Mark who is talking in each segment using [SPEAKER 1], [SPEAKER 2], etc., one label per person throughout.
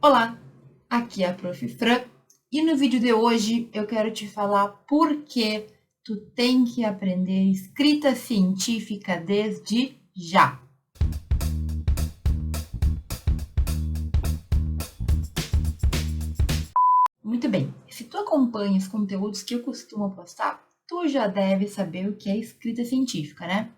[SPEAKER 1] Olá, aqui é a Prof. Fran e no vídeo de hoje eu quero te falar por que tu tem que aprender escrita científica desde já. Muito bem, se tu acompanha os conteúdos que eu costumo postar, tu já deve saber o que é escrita científica, né?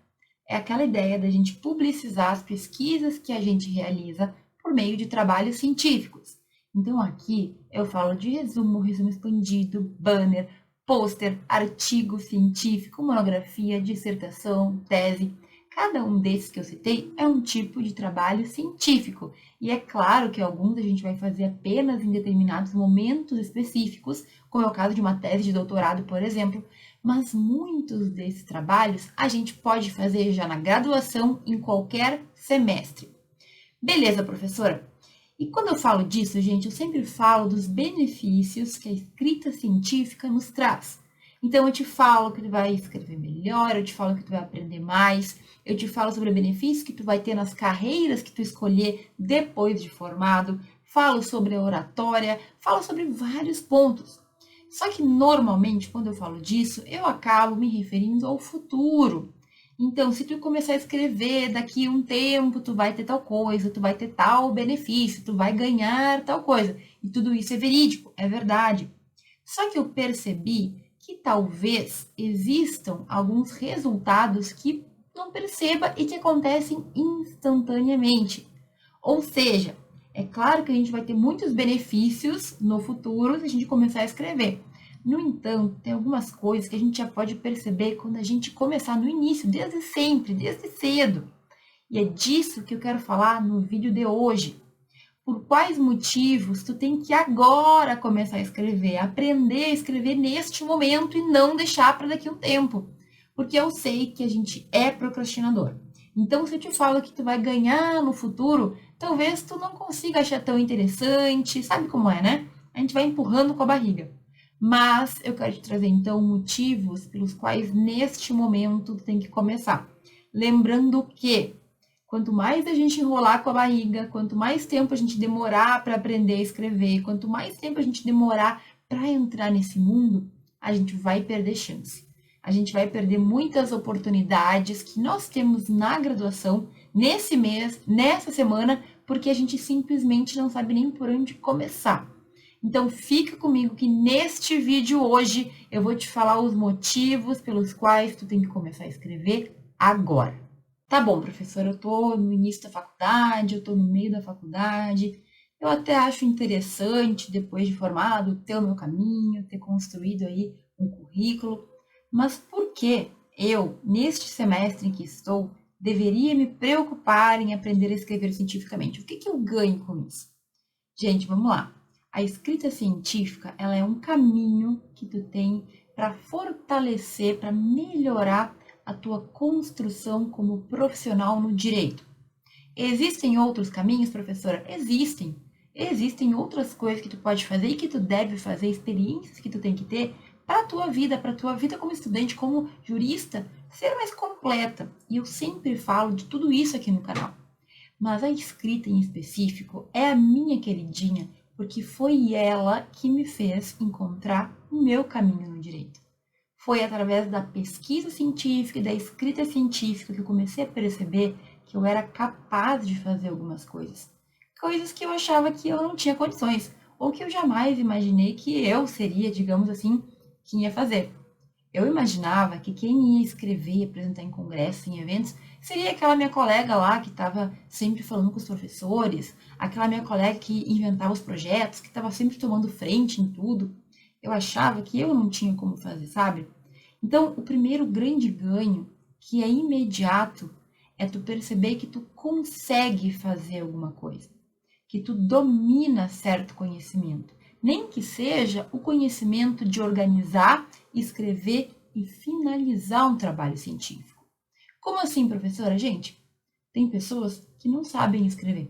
[SPEAKER 1] É aquela ideia da gente publicizar as pesquisas que a gente realiza por meio de trabalhos científicos. Então aqui eu falo de resumo, resumo expandido, banner, pôster, artigo científico, monografia, dissertação, tese. Cada um desses que eu citei é um tipo de trabalho científico. E é claro que alguns a gente vai fazer apenas em determinados momentos específicos, como é o caso de uma tese de doutorado, por exemplo, mas muitos desses trabalhos a gente pode fazer já na graduação, em qualquer semestre. Beleza, professora? E quando eu falo disso, gente, eu sempre falo dos benefícios que a escrita científica nos traz. Então, eu te falo que tu vai escrever melhor, eu te falo que tu vai aprender mais, eu te falo sobre benefícios que tu vai ter nas carreiras que tu escolher depois de formado, falo sobre a oratória, falo sobre vários pontos. Só que normalmente, quando eu falo disso, eu acabo me referindo ao futuro. Então, se tu começar a escrever, daqui a um tempo tu vai ter tal coisa, tu vai ter tal benefício, tu vai ganhar tal coisa. E tudo isso é verídico, é verdade. Só que eu percebi que talvez existam alguns resultados que não perceba e que acontecem instantaneamente. Ou seja, é claro que a gente vai ter muitos benefícios no futuro se a gente começar a escrever. No entanto, tem algumas coisas que a gente já pode perceber quando a gente começar no início, desde sempre, desde cedo. E é disso que eu quero falar no vídeo de hoje. Por quais motivos tu tem que agora começar a escrever, aprender a escrever neste momento e não deixar para daqui a um tempo. Porque eu sei que a gente é procrastinador. Então, se eu te falo que tu vai ganhar no futuro, talvez tu não consiga achar tão interessante, sabe como é, né? A gente vai empurrando com a barriga. Mas eu quero te trazer então motivos pelos quais neste momento tu tem que começar. Lembrando que quanto mais a gente enrolar com a barriga, quanto mais tempo a gente demorar para aprender a escrever, quanto mais tempo a gente demorar para entrar nesse mundo, a gente vai perder chance. A gente vai perder muitas oportunidades que nós temos na graduação, nesse mês, nessa semana, porque a gente simplesmente não sabe nem por onde começar. Então fica comigo que neste vídeo hoje eu vou te falar os motivos pelos quais tu tem que começar a escrever agora. Tá bom, professora, eu tô no início da faculdade, eu tô no meio da faculdade. Eu até acho interessante, depois de formado, ter o meu caminho, ter construído aí um currículo. Mas por que eu, neste semestre em que estou, deveria me preocupar em aprender a escrever cientificamente? O que que eu ganho com isso? Gente, vamos lá. A escrita científica, ela é um caminho que tu tem para fortalecer, para melhorar a tua construção como profissional no direito. Existem outros caminhos, professora? Existem. Existem outras coisas que tu pode fazer e que tu deve fazer, experiências que tu tem que ter para a tua vida como estudante, como jurista, ser mais completa. E eu sempre falo de tudo isso aqui no canal. Mas a escrita em específico é a minha queridinha, porque foi ela que me fez encontrar o meu caminho no direito. Foi através da pesquisa científica e da escrita científica que eu comecei a perceber que eu era capaz de fazer algumas coisas. Coisas que eu achava que eu não tinha condições, ou que eu jamais imaginei que eu seria, digamos assim, quem ia fazer. Eu imaginava que quem ia escrever e apresentar em congressos, em eventos, seria aquela minha colega lá que estava sempre falando com os professores, aquela minha colega que inventava os projetos, que estava sempre tomando frente em tudo. Eu achava que eu não tinha como fazer, sabe? Então, o primeiro grande ganho, que é imediato, é tu perceber que tu consegue fazer alguma coisa, que tu domina certo conhecimento, nem que seja o conhecimento de organizar, escrever e finalizar um trabalho científico. Como assim, professora? Gente, tem pessoas que não sabem escrever,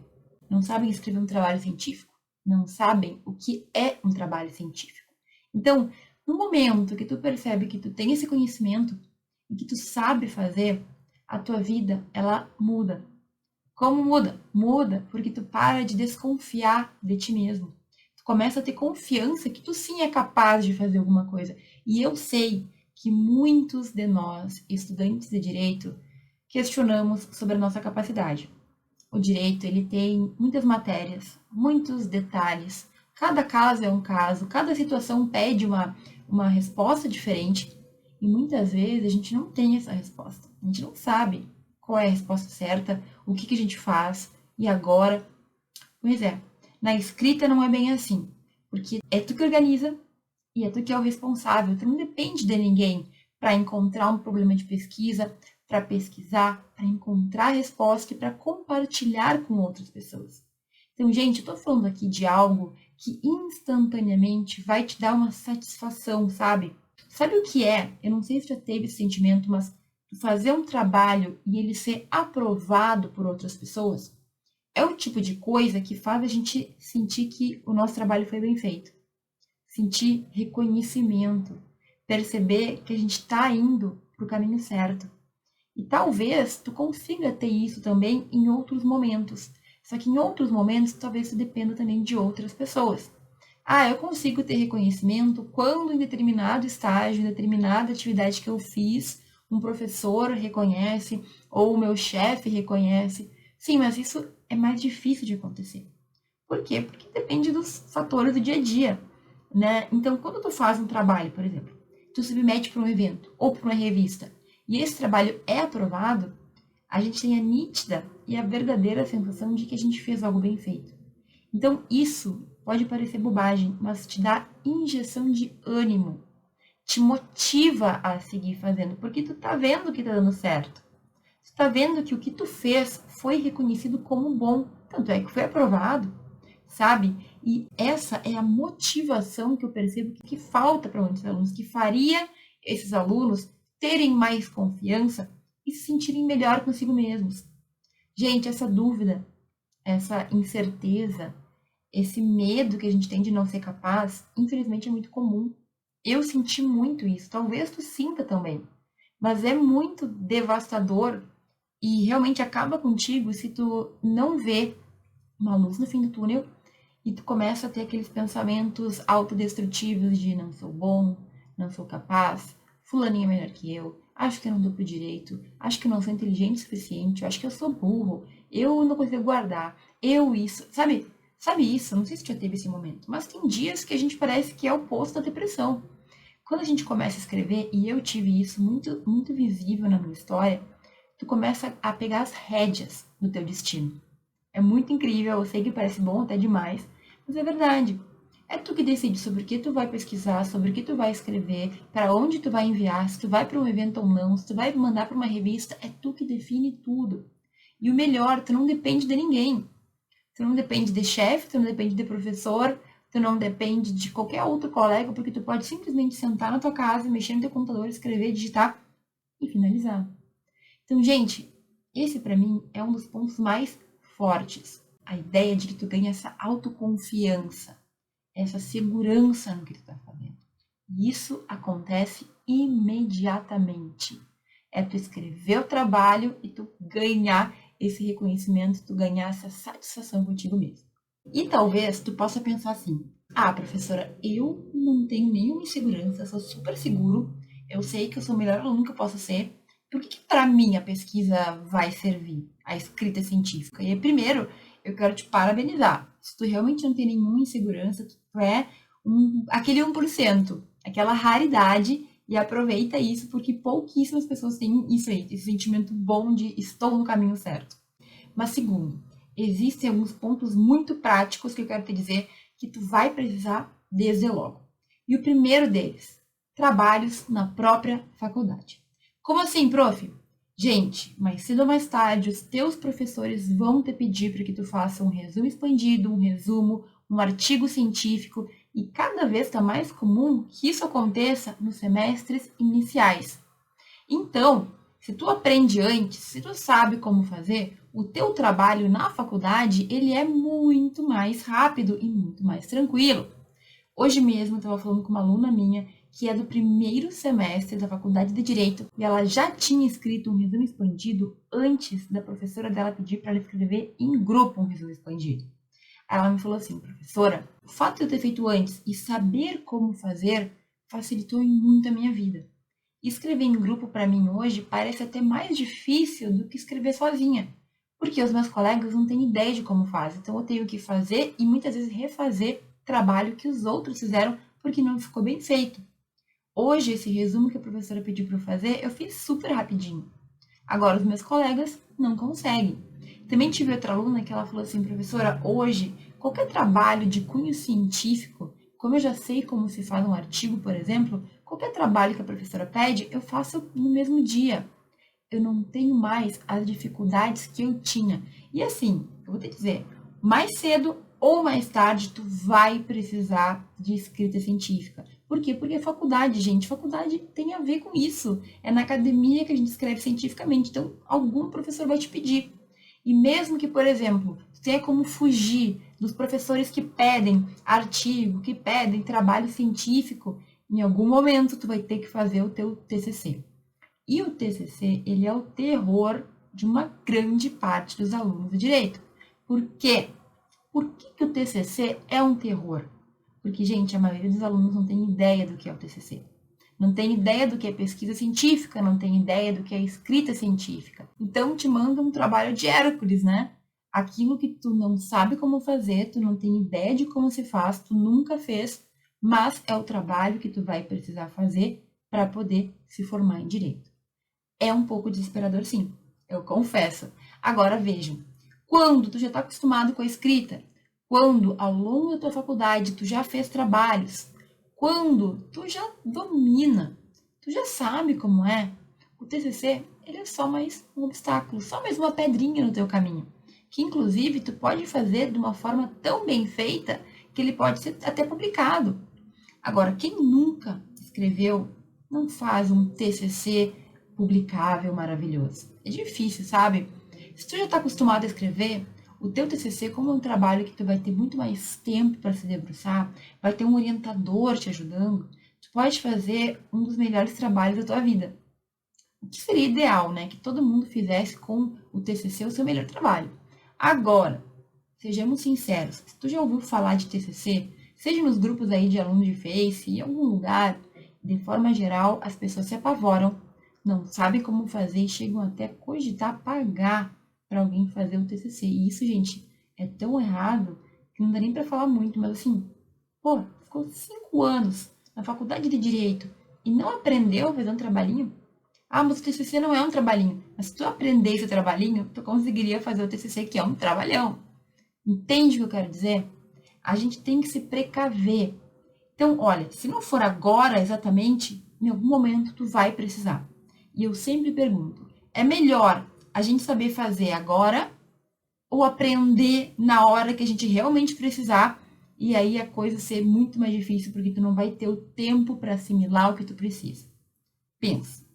[SPEAKER 1] não sabem escrever um trabalho científico, não sabem o que é um trabalho científico. Então, no momento que tu percebe que tu tem esse conhecimento e que tu sabe fazer, a tua vida ela muda Como muda? Muda porque tu para de desconfiar de ti mesmo. Tu começa a ter confiança que tu sim é capaz de fazer alguma coisa. E eu sei que muitos de nós, estudantes de direito, questionamos sobre a nossa capacidade. O direito, ele tem muitas matérias, muitos detalhes. Cada caso é um caso, cada situação pede uma resposta diferente. E muitas vezes a gente não tem essa resposta. A gente não sabe qual é a resposta certa, o que a gente faz, e agora. Pois é, na escrita não é bem assim. Porque é tu que organiza e é tu que é o responsável. Tu não depende de ninguém para encontrar um problema de pesquisa, para pesquisar, para encontrar a resposta e para compartilhar com outras pessoas. Então, gente, eu tô falando aqui de algo que instantaneamente vai te dar uma satisfação, sabe? Sabe o que é? Eu não sei se já teve esse sentimento, mas fazer um trabalho e ele ser aprovado por outras pessoas é o tipo de coisa que faz a gente sentir que o nosso trabalho foi bem feito. Sentir reconhecimento, perceber que a gente está indo para o caminho certo. E talvez tu consiga ter isso também em outros momentos. Só que em outros momentos, talvez tu dependa também de outras pessoas. Ah, eu consigo ter reconhecimento quando em determinado estágio, em determinada atividade que eu fiz, um professor reconhece ou o meu chefe reconhece. Sim, mas isso é mais difícil de acontecer. Por quê? Porque depende dos fatores do dia a dia, né? Então, quando tu faz um trabalho, por exemplo, tu submete para um evento ou para uma revista, e esse trabalho é aprovado, a gente tem a nítida e a verdadeira sensação de que a gente fez algo bem feito. Então, isso pode parecer bobagem, mas te dá injeção de ânimo, te motiva a seguir fazendo, porque tu tá vendo que tá dando certo. Tu tá vendo que o que tu fez foi reconhecido como bom, tanto é que foi aprovado, sabe? E essa é a motivação que eu percebo que falta para muitos alunos, que faria esses alunos terem mais confiança e se sentirem melhor consigo mesmos. Gente, essa dúvida, essa incerteza, esse medo que a gente tem de não ser capaz, infelizmente é muito comum. Eu senti muito isso, talvez tu sinta também, mas é muito devastador e realmente acaba contigo se tu não vê uma luz no fim do túnel e tu começa a ter aqueles pensamentos autodestrutivos de não sou bom, não sou capaz, fulaninho é melhor que eu, acho que eu não dou pro direito, acho que eu não sou inteligente o suficiente, eu acho que eu sou burro, eu não consigo guardar, eu isso, sabe? Sabe isso? Não sei se já teve esse momento, mas tem dias que a gente parece que é o oposto da depressão. Quando a gente começa a escrever, e eu tive isso muito, muito visível na minha história, tu começa a pegar as rédeas do teu destino. É muito incrível, eu sei que parece bom até demais, mas é verdade. É tu que decide sobre o que tu vai pesquisar, sobre o que tu vai escrever, para onde tu vai enviar, se tu vai para um evento ou não, se tu vai mandar para uma revista, é tu que define tudo. E o melhor, tu não depende de ninguém. Tu não depende de chefe, tu não depende de professor, tu não depende de qualquer outro colega, porque tu pode simplesmente sentar na tua casa, mexer no teu computador, escrever, digitar e finalizar. Então, gente, esse para mim é um dos pontos mais fortes. A ideia de que tu ganha essa autoconfiança, essa segurança no que tu tá fazendo. E isso acontece imediatamente. É tu escrever o trabalho e tu ganhar esse reconhecimento, tu ganhar essa satisfação contigo mesmo. E talvez tu possa pensar assim: ah, professora, eu não tenho nenhuma insegurança, sou super seguro, eu sei que eu sou o melhor aluno que eu posso ser. Por que para mim a pesquisa vai servir, a escrita científica? E primeiro, eu quero te parabenizar. Se tu realmente não tem nenhuma insegurança, tu é aquele 1%, aquela raridade, e aproveita isso, porque pouquíssimas pessoas têm isso aí, esse sentimento bom de estou no caminho certo. Mas segundo, existem alguns pontos muito práticos que eu quero te dizer que tu vai precisar desde logo. E o primeiro deles, trabalhos na própria faculdade. Como assim, prof? Gente, mais cedo ou mais tarde, os teus professores vão te pedir para que tu faça um resumo expandido, um resumo, um artigo científico, e cada vez está mais comum que isso aconteça nos semestres iniciais. Então, se tu aprende antes, se tu sabe como fazer, o teu trabalho na faculdade, ele é muito mais rápido e muito mais tranquilo. Hoje mesmo eu estava falando com uma aluna minha que é do primeiro semestre da Faculdade de Direito, e ela já tinha escrito um resumo expandido antes da professora dela pedir para ela escrever em grupo um resumo expandido. Aí ela me falou assim, professora, o fato de eu ter feito antes e saber como fazer facilitou muito a minha vida. Escrever em grupo para mim hoje parece até mais difícil do que escrever sozinha, porque os meus colegas não têm ideia de como fazem, então eu tenho que fazer e muitas vezes refazer trabalho que os outros fizeram porque não ficou bem feito. Hoje, esse resumo que a professora pediu para eu fazer, eu fiz super rapidinho. Agora, os meus colegas não conseguem. Também tive outra aluna que ela falou assim, professora, hoje, qualquer trabalho de cunho científico, como eu já sei como se faz um artigo, por exemplo, qualquer trabalho que a professora pede, eu faço no mesmo dia. Eu não tenho mais as dificuldades que eu tinha. E assim, eu vou te dizer, mais cedo ou mais tarde tu vai precisar de escrita científica. Por quê? Porque é faculdade, gente, faculdade tem a ver com isso. É na academia que a gente escreve cientificamente, então algum professor vai te pedir. E mesmo que, por exemplo, tu tenha como fugir dos professores que pedem artigo, que pedem trabalho científico, em algum momento tu vai ter que fazer o teu TCC. E o TCC, ele é o terror de uma grande parte dos alunos de direito. Por quê? Por que o TCC é um terror? Porque, gente, a maioria dos alunos não tem ideia do que é o TCC. Não tem ideia do que é pesquisa científica, não tem ideia do que é escrita científica. Então, te manda um trabalho de Hércules, né? Aquilo que tu não sabe como fazer, tu não tem ideia de como se faz, tu nunca fez, mas é o trabalho que tu vai precisar fazer para poder se formar em direito. É um pouco desesperador, sim, eu confesso. Agora vejam, quando tu já está acostumado com a escrita, quando ao longo da tua faculdade tu já fez trabalhos, quando tu já domina, tu já sabe como é, o TCC ele é só mais um obstáculo, só mais uma pedrinha no teu caminho, que inclusive tu pode fazer de uma forma tão bem feita que ele pode ser até publicado. Agora, quem nunca escreveu não faz um TCC publicável maravilhoso. É difícil, sabe? Se tu já está acostumado a escrever, o teu TCC, como é um trabalho que tu vai ter muito mais tempo para se debruçar, vai ter um orientador te ajudando, tu pode fazer um dos melhores trabalhos da tua vida. O que seria ideal, né? Que todo mundo fizesse com o TCC o seu melhor trabalho. Agora, sejamos sinceros, se tu já ouviu falar de TCC, seja nos grupos aí de alunos de Face, em algum lugar, de forma geral, as pessoas se apavoram, não sabem como fazer e chegam até a cogitar pagar para alguém fazer o TCC. E isso, gente, é tão errado que não dá nem para falar muito, mas assim, pô, ficou 5 anos na faculdade de Direito e não aprendeu a fazer um trabalhinho? Ah, mas o TCC não é um trabalhinho. Mas se tu aprender esse trabalhinho, tu conseguiria fazer o TCC, que é um trabalhão. Entende o que eu quero dizer? A gente tem que se precaver. Então, olha, se não for agora exatamente, em algum momento tu vai precisar. E eu sempre pergunto, é melhor a gente saber fazer agora ou aprender na hora que a gente realmente precisar e aí a coisa ser muito mais difícil porque tu não vai ter o tempo para assimilar o que tu precisa. Pensa.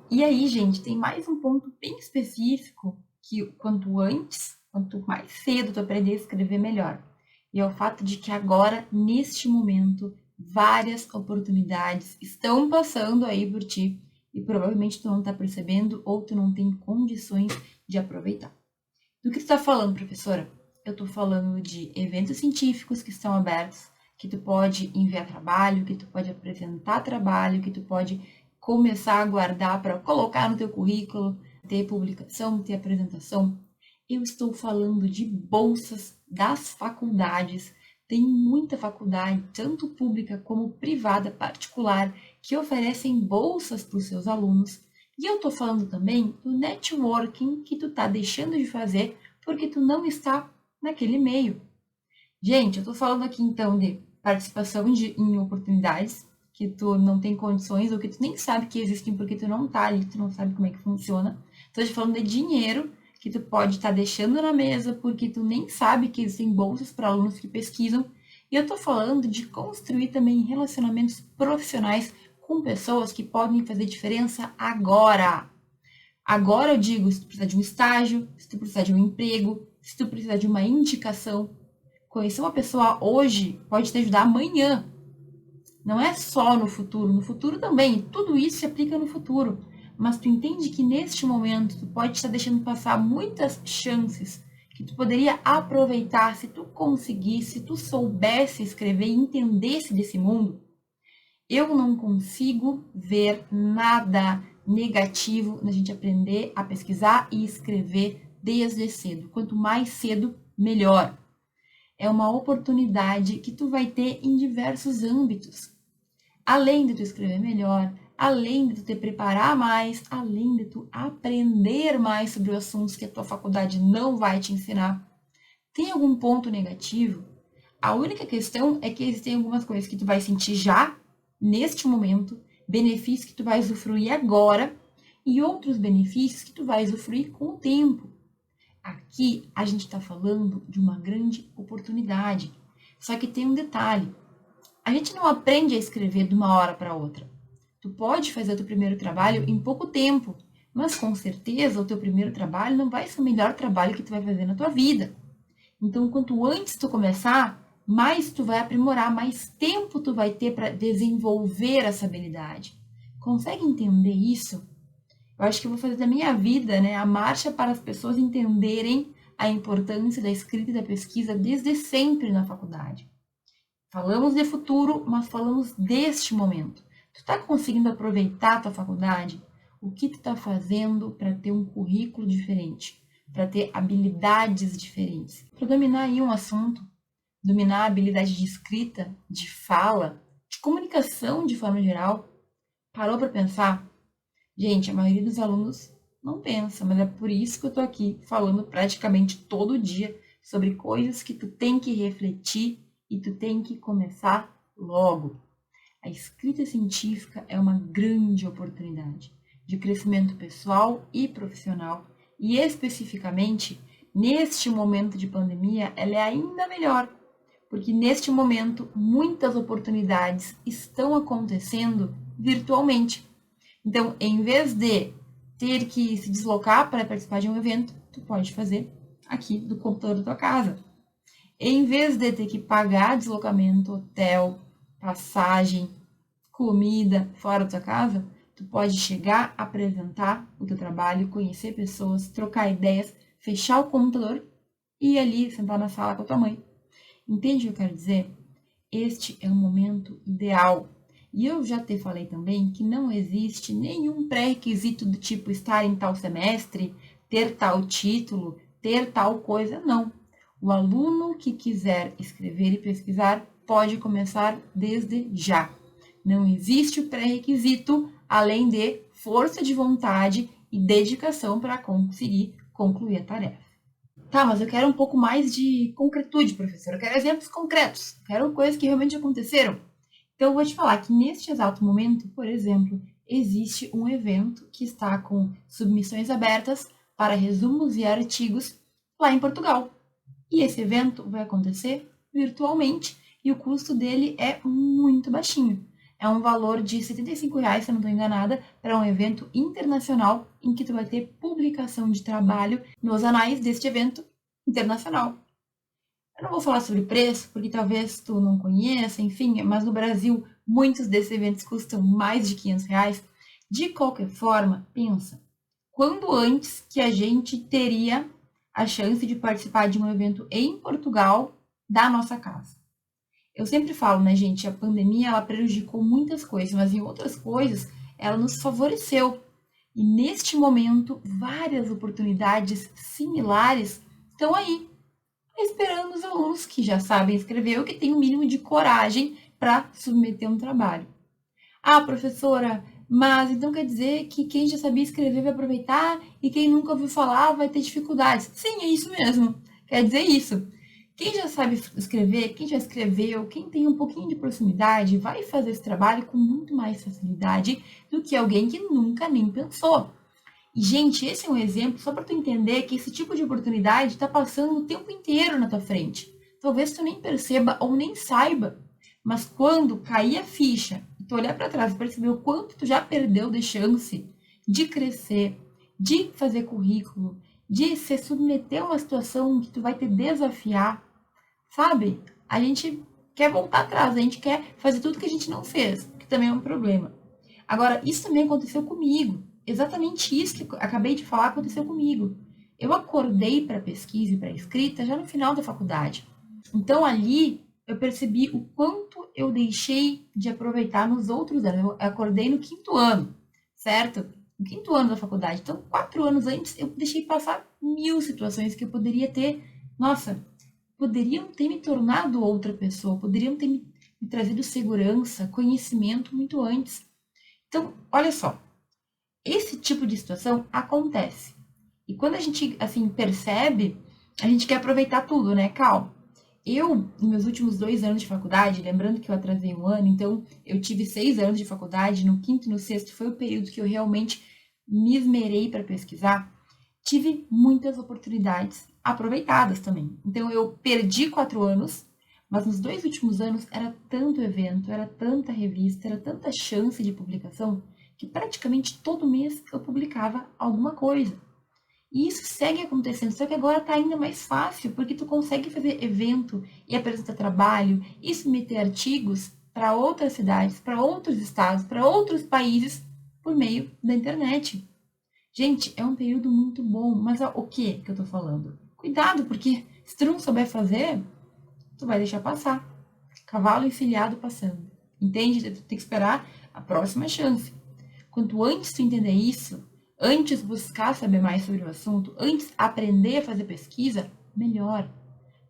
[SPEAKER 1] E aí, gente, tem mais um ponto bem específico que quanto antes, quanto mais cedo tu aprender a escrever, melhor. E é o fato de que agora, neste momento, várias oportunidades estão passando aí por ti e provavelmente tu não está percebendo ou tu não tem condições de aproveitar. Do que tu está falando, professora? Eu estou falando de eventos científicos que estão abertos, que tu pode enviar trabalho, que tu pode apresentar trabalho, que tu pode começar a guardar para colocar no teu currículo, ter publicação, ter apresentação. Eu estou falando de bolsas das faculdades. Tem muita faculdade, tanto pública como privada, particular, que oferecem bolsas para os seus alunos. E eu estou falando também do networking que tu está deixando de fazer porque tu não está naquele meio. Gente, eu estou falando aqui então de participação em oportunidades que tu não tem condições ou que tu nem sabe que existem porque tu não tá ali, tu não sabe como é que funciona. Estou te falando de dinheiro que tu pode estar deixando na mesa porque tu nem sabe que existem bolsas para alunos que pesquisam. E eu estou falando de construir também relacionamentos profissionais com pessoas que podem fazer diferença agora. Agora eu digo, se tu precisar de um estágio, se tu precisar de um emprego, se tu precisar de uma indicação, conhecer uma pessoa hoje pode te ajudar amanhã. Não é só no futuro também, tudo isso se aplica no futuro. Mas tu entende que neste momento tu pode estar deixando passar muitas chances que tu poderia aproveitar se tu conseguisse, se tu soubesse escrever e entendesse desse mundo. Eu não consigo ver nada negativo na gente aprender a pesquisar e escrever desde cedo. Quanto mais cedo, melhor. É uma oportunidade que tu vai ter em diversos âmbitos. Além de tu escrever melhor, além de tu te preparar mais, além de tu aprender mais sobre os assuntos que a tua faculdade não vai te ensinar. Tem algum ponto negativo? A única questão é que existem algumas coisas que tu vai sentir já, neste momento, benefícios que tu vai usufruir agora e outros benefícios que tu vai usufruir com o tempo. Aqui a gente está falando de uma grande oportunidade. Só que tem um detalhe. A gente não aprende a escrever de uma hora para outra. Tu pode fazer o teu primeiro trabalho em pouco tempo, mas com certeza o teu primeiro trabalho não vai ser o melhor trabalho que tu vai fazer na tua vida. Então, quanto antes tu começar, mais tu vai aprimorar, mais tempo tu vai ter para desenvolver essa habilidade. Consegue entender isso? Eu acho que eu vou fazer da minha vida, né, a marcha para as pessoas entenderem a importância da escrita e da pesquisa desde sempre na faculdade. Falamos de futuro, mas falamos deste momento. Tu está conseguindo aproveitar a tua faculdade? O que tu está fazendo para ter um currículo diferente? Para ter habilidades diferentes? Para dominar aí um assunto, dominar a habilidade de escrita, de fala, de comunicação de forma geral. Parou para pensar? Gente, a maioria dos alunos não pensa, mas é por isso que eu tô aqui falando praticamente todo dia sobre coisas que tu tem que refletir e tu tem que começar logo. A escrita científica é uma grande oportunidade de crescimento pessoal e profissional, e especificamente neste momento de pandemia, ela é ainda melhor, porque neste momento muitas oportunidades estão acontecendo virtualmente. Então, em vez de ter que se deslocar para participar de um evento, tu pode fazer aqui do computador da tua casa. Em vez de ter que pagar deslocamento, hotel, passagem, comida fora da tua casa, tu pode chegar, apresentar o teu trabalho, conhecer pessoas, trocar ideias, fechar o computador e ir ali sentar na sala com a tua mãe. Entende o que eu quero dizer? Este é o momento ideal. E eu já te falei também que não existe nenhum pré-requisito do tipo estar em tal semestre, ter tal título, ter tal coisa, não. O aluno que quiser escrever e pesquisar pode começar desde já. Não existe o pré-requisito além de força de vontade e dedicação para conseguir concluir a tarefa. Tá, mas eu quero um pouco mais de concretude, professor. Eu quero exemplos concretos. Eu quero coisas que realmente aconteceram. Então, eu vou te falar que neste exato momento, por exemplo, existe um evento que está com submissões abertas para resumos e artigos lá em Portugal. E esse evento vai acontecer virtualmente e o custo dele é muito baixinho. É um valor de R$ 75, se eu não estou enganada, para um evento internacional em que tu vai ter publicação de trabalho nos anais deste evento internacional. Eu não vou falar sobre preço, porque talvez tu não conheça, enfim, mas no Brasil muitos desses eventos custam mais de R$ 500. De qualquer forma, pensa, quando antes que a gente teria a chance de participar de um evento em Portugal da nossa casa? Eu sempre falo, né, gente, a pandemia ela prejudicou muitas coisas, mas em outras coisas ela nos favoreceu. E neste momento, várias oportunidades similares estão aí, esperando os alunos que já sabem escrever ou que têm o mínimo de coragem para submeter um trabalho. Ah, professora, mas então quer dizer que quem já sabia escrever vai aproveitar e quem nunca ouviu falar vai ter dificuldades? Sim, é isso mesmo. Quer dizer isso. Quem já sabe escrever, quem já escreveu, quem tem um pouquinho de proximidade, vai fazer esse trabalho com muito mais facilidade do que alguém que nunca nem pensou. E, gente, esse é um exemplo só para tu entender que esse tipo de oportunidade está passando o tempo inteiro na tua frente. Talvez tu nem perceba ou nem saiba, mas quando cair a ficha e tu olhar para trás e perceber o quanto tu já perdeu de chance de crescer, de fazer currículo, de se submeter a uma situação que tu vai te desafiar, sabe? A gente quer voltar atrás, a gente quer fazer tudo que a gente não fez, que também é um problema. Agora, isso também aconteceu comigo. Exatamente isso que eu acabei de falar aconteceu comigo. Eu acordei para pesquisa e para escrita já no final da faculdade. Então, ali, eu percebi o quanto eu deixei de aproveitar nos outros anos. Eu acordei no quinto ano, certo? No quinto ano da faculdade. Então, 4 anos antes, eu deixei passar mil situações que eu poderia ter. Nossa, poderiam ter me tornado outra pessoa, poderiam ter me trazido segurança, conhecimento muito antes. Então, olha só, esse tipo de situação acontece. E quando a gente, assim, percebe, a gente quer aproveitar tudo, né? Calma. Eu, nos meus últimos 2 anos de faculdade, lembrando que eu atrasei um ano, então eu tive 6 anos de faculdade, no quinto e no sexto foi o período que eu realmente me esmerei para pesquisar, tive muitas oportunidades aproveitadas também. Então eu perdi 4 anos, mas nos 2 últimos anos era tanto evento, era tanta revista, era tanta chance de publicação, que praticamente todo mês eu publicava alguma coisa. E isso segue acontecendo, só que agora está ainda mais fácil, porque tu consegue fazer evento e apresentar trabalho e submeter artigos para outras cidades, para outros estados, para outros países por meio da internet. Gente, é um período muito bom, mas o que eu tô falando? Cuidado, porque se tu não souber fazer, tu vai deixar passar. Cavalo encilhado passando. Entende? Tu tem que esperar a próxima chance. Quanto antes tu entender isso, antes buscar saber mais sobre o assunto, antes aprender a fazer pesquisa, melhor.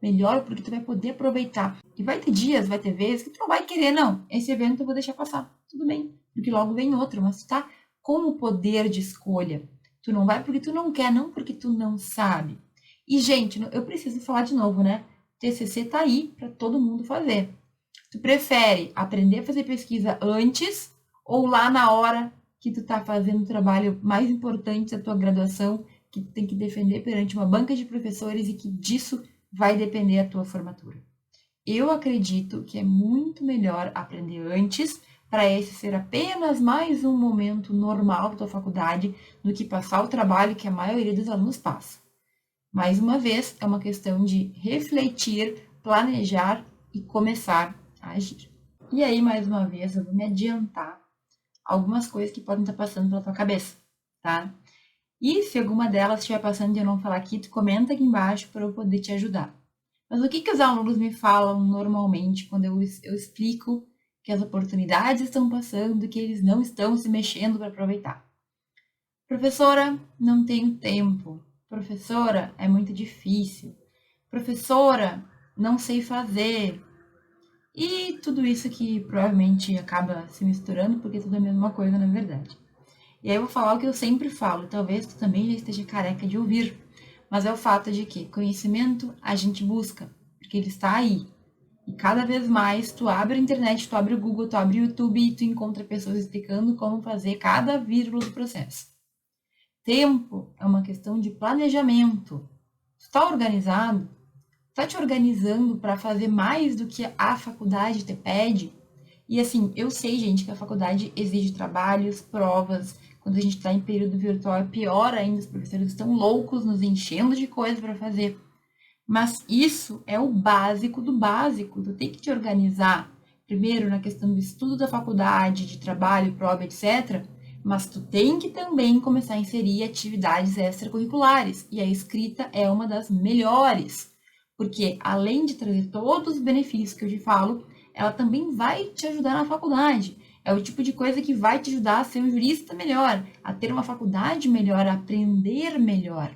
[SPEAKER 1] Melhor porque tu vai poder aproveitar. E vai ter dias, vai ter vezes que tu não vai querer, não. Esse evento eu vou deixar passar. Tudo bem, porque logo vem outro, mas tu tá com o poder de escolha. Tu não vai porque tu não quer, não porque tu não sabe. E, gente, eu preciso falar de novo, né? TCC tá aí para todo mundo fazer. Tu prefere aprender a fazer pesquisa antes ou lá na hora que tu tá fazendo o trabalho mais importante da tua graduação, que tu tem que defender perante uma banca de professores e que disso vai depender a tua formatura? Eu acredito que é muito melhor aprender antes, para esse ser apenas mais um momento normal da tua faculdade, do que passar o trabalho que a maioria dos alunos passa. Mais uma vez, é uma questão de refletir, planejar e começar a agir. E aí, mais uma vez, eu vou me adiantar algumas coisas que podem estar passando pela tua cabeça, tá? E se alguma delas estiver passando e eu não falar aqui, tu comenta aqui embaixo para eu poder te ajudar. Mas o que os alunos me falam normalmente quando eu explico que as oportunidades estão passando e que eles não estão se mexendo para aproveitar? Professora, não tenho tempo. Professora, é muito difícil. Professora, não sei fazer. E tudo isso que provavelmente acaba se misturando, porque tudo é a mesma coisa, na verdade. E aí eu vou falar o que eu sempre falo, talvez tu também já esteja careca de ouvir, mas é o fato de que conhecimento a gente busca, porque ele está aí. E cada vez mais tu abre a internet, tu abre o Google, tu abre o YouTube e tu encontra pessoas explicando como fazer cada vírgula do processo. Tempo é uma questão de planejamento. Tu está organizado? Está te organizando para fazer mais do que a faculdade te pede? E assim, eu sei, gente, que a faculdade exige trabalhos, provas. Quando a gente está em período virtual é pior ainda, os professores estão loucos, nos enchendo de coisa para fazer. Mas isso é o básico do básico. Tu tem que te organizar, primeiro na questão do estudo da faculdade, de trabalho, prova, etc. Mas tu tem que também começar a inserir atividades extracurriculares. E a escrita é uma das melhores. Porque além de trazer todos os benefícios que eu te falo, ela também vai te ajudar na faculdade. É o tipo de coisa que vai te ajudar a ser um jurista melhor, a ter uma faculdade melhor, a aprender melhor.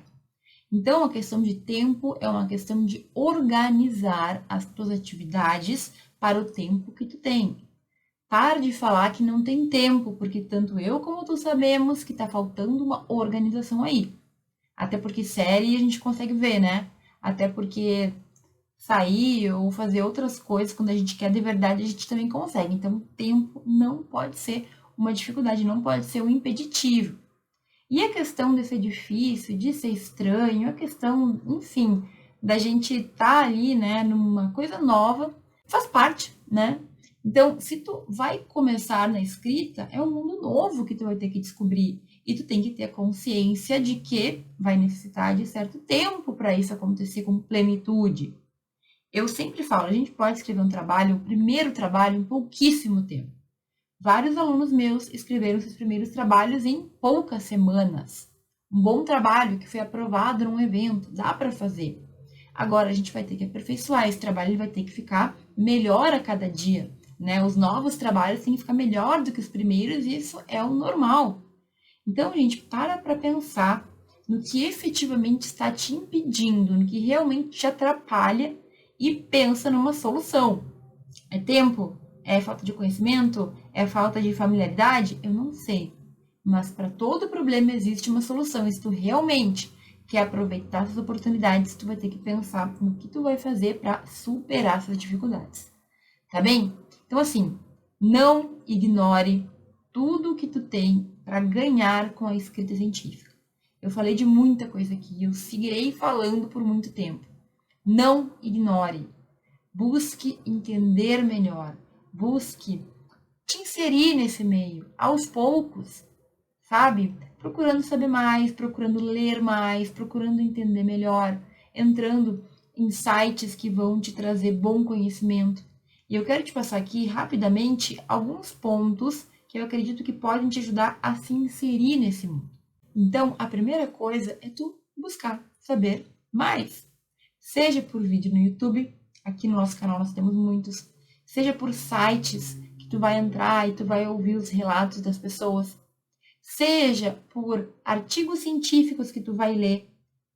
[SPEAKER 1] Então, a questão de tempo é uma questão de organizar as tuas atividades para o tempo que tu tem. Para de falar que não tem tempo, porque tanto eu como tu sabemos que está faltando uma organização aí. Até porque série a gente consegue ver, né? Até porque sair ou fazer outras coisas quando a gente quer de verdade, a gente também consegue. Então, o tempo não pode ser uma dificuldade, não pode ser um impeditivo. E a questão de ser difícil, de ser estranho, a questão, enfim, da gente estar ali, né, numa coisa nova, faz parte, né? Então, se tu vai começar na escrita, é um mundo novo que tu vai ter que descobrir. E tu tem que ter consciência de que vai necessitar de certo tempo para isso acontecer com plenitude. Eu sempre falo, a gente pode escrever um trabalho, o primeiro trabalho, em pouquíssimo tempo. Vários alunos meus escreveram seus primeiros trabalhos em poucas semanas. Um bom trabalho que foi aprovado num evento, dá para fazer. Agora a gente vai ter que aperfeiçoar esse trabalho, ele vai ter que ficar melhor a cada dia, né? Os novos trabalhos têm que ficar melhor do que os primeiros, e isso é o normal. Então, gente, para pensar no que efetivamente está te impedindo, no que realmente te atrapalha e pensa numa solução. É tempo? É falta de conhecimento? É falta de familiaridade? Eu não sei. Mas para todo problema existe uma solução. E se tu realmente quer aproveitar essas oportunidades, tu vai ter que pensar no que tu vai fazer para superar essas dificuldades. Tá bem? Então, assim, não ignore tudo que tu tem para ganhar com a escrita científica. Eu falei de muita coisa aqui, eu seguirei falando por muito tempo. Não ignore. Busque entender melhor. Busque te inserir nesse meio, aos poucos, sabe? Procurando saber mais, procurando ler mais, procurando entender melhor, entrando em sites que vão te trazer bom conhecimento. E eu quero te passar aqui rapidamente alguns pontos que eu acredito que podem te ajudar a se inserir nesse mundo. Então, a primeira coisa é tu buscar saber mais. Seja por vídeo no YouTube, aqui no nosso canal nós temos muitos, seja por sites que tu vai entrar e tu vai ouvir os relatos das pessoas, seja por artigos científicos que tu vai ler,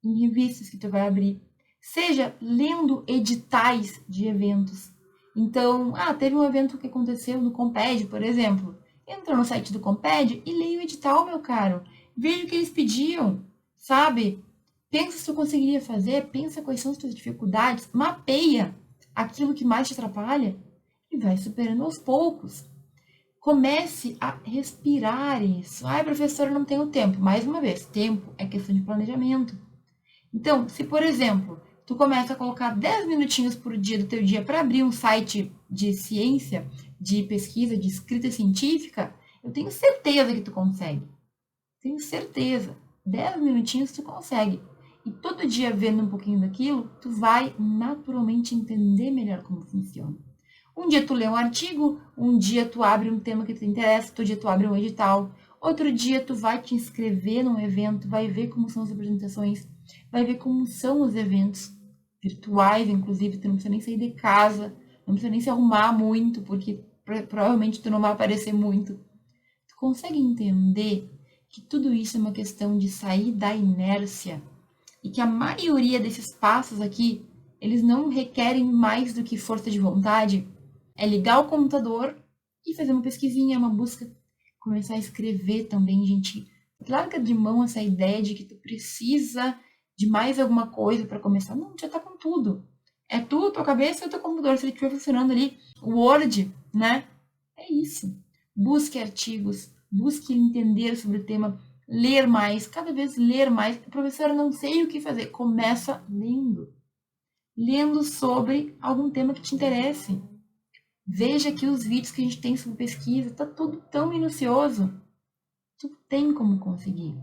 [SPEAKER 1] em revistas que tu vai abrir, seja lendo editais de eventos. Então, teve um evento que aconteceu no Comped, por exemplo. Entra no site do Comped e leia o edital, meu caro. Veja o que eles pediam, sabe? Pensa se tu conseguiria fazer, pensa quais são as tuas dificuldades, mapeia aquilo que mais te atrapalha e vai superando aos poucos. Comece a respirar isso. Ai, professora, não tenho tempo. Mais uma vez, tempo é questão de planejamento. Então, se, por exemplo, tu começa a colocar 10 minutinhos por dia do teu dia para abrir um site de ciência, de pesquisa, de escrita científica, eu tenho certeza que tu consegue. Tenho certeza. 10 minutinhos tu consegue. E todo dia vendo um pouquinho daquilo, tu vai naturalmente entender melhor como funciona. Um dia tu lê um artigo, um dia tu abre um tema que te interessa, outro dia tu abre um edital, outro dia tu vai te inscrever num evento, vai ver como são as apresentações, vai ver como são os eventos virtuais, inclusive, tu não precisa nem sair de casa, não precisa nem se arrumar muito, porque provavelmente tu não vai aparecer muito. Tu consegue entender que tudo isso é uma questão de sair da inércia e que a maioria desses passos aqui, eles não requerem mais do que força de vontade? É ligar o computador e fazer uma pesquisinha, uma busca, começar a escrever também, gente. Larga de mão essa ideia de que tu precisa de mais alguma coisa para começar. Não, já tá com tudo. É tu, tua cabeça e o teu computador. Se ele estiver funcionando ali, o Word, né? É isso. Busque artigos, busque entender sobre o tema, ler mais, cada vez ler mais. Professora, não sei o que fazer. Começa lendo. Lendo sobre algum tema que te interesse. Veja aqui os vídeos que a gente tem sobre pesquisa, tá tudo tão minucioso. Tu tem como conseguir.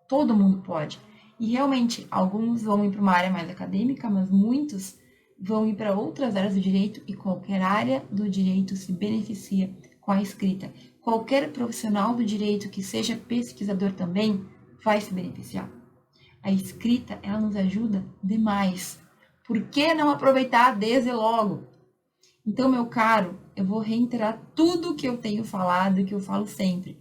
[SPEAKER 1] Todo mundo pode. E realmente, alguns vão ir para uma área mais acadêmica, mas muitos vão ir para outras áreas do direito, e qualquer área do direito se beneficia com a escrita. Qualquer profissional do direito que seja pesquisador também vai se beneficiar. A escrita, ela nos ajuda demais. Por que não aproveitar desde logo? Então, meu caro, eu vou reiterar tudo que eu tenho falado e que eu falo sempre.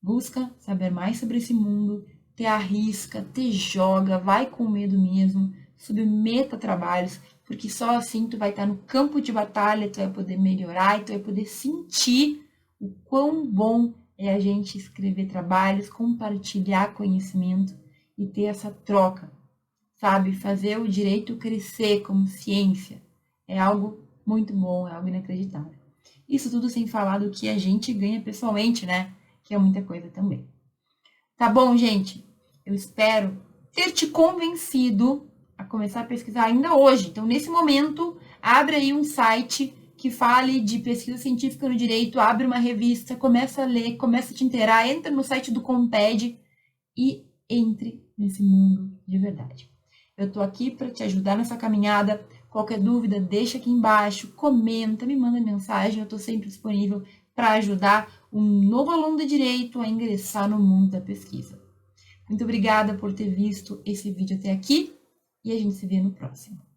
[SPEAKER 1] Busca saber mais sobre esse mundo, te arrisca, te joga, vai com medo mesmo, submeta trabalhos, porque só assim tu vai estar no campo de batalha, tu vai poder melhorar e tu vai poder sentir o quão bom é a gente escrever trabalhos, compartilhar conhecimento e ter essa troca, sabe? Fazer o direito crescer como ciência é algo muito bom, é algo inacreditável. Isso tudo sem falar do que a gente ganha pessoalmente, né? Que é muita coisa também. Tá bom, gente? Eu espero ter te convencido a começar a pesquisar ainda hoje. Então, nesse momento, abre aí um site que fale de pesquisa científica no direito, abre uma revista, começa a ler, começa a te inteirar, entra no site do Comped e entre nesse mundo de verdade. Eu tô aqui para te ajudar nessa caminhada, Qualquer dúvida, deixa aqui embaixo, comenta, me manda mensagem, eu estou sempre disponível para ajudar um novo aluno de direito a ingressar no mundo da pesquisa. Muito obrigada por ter visto esse vídeo até aqui e a gente se vê no próximo.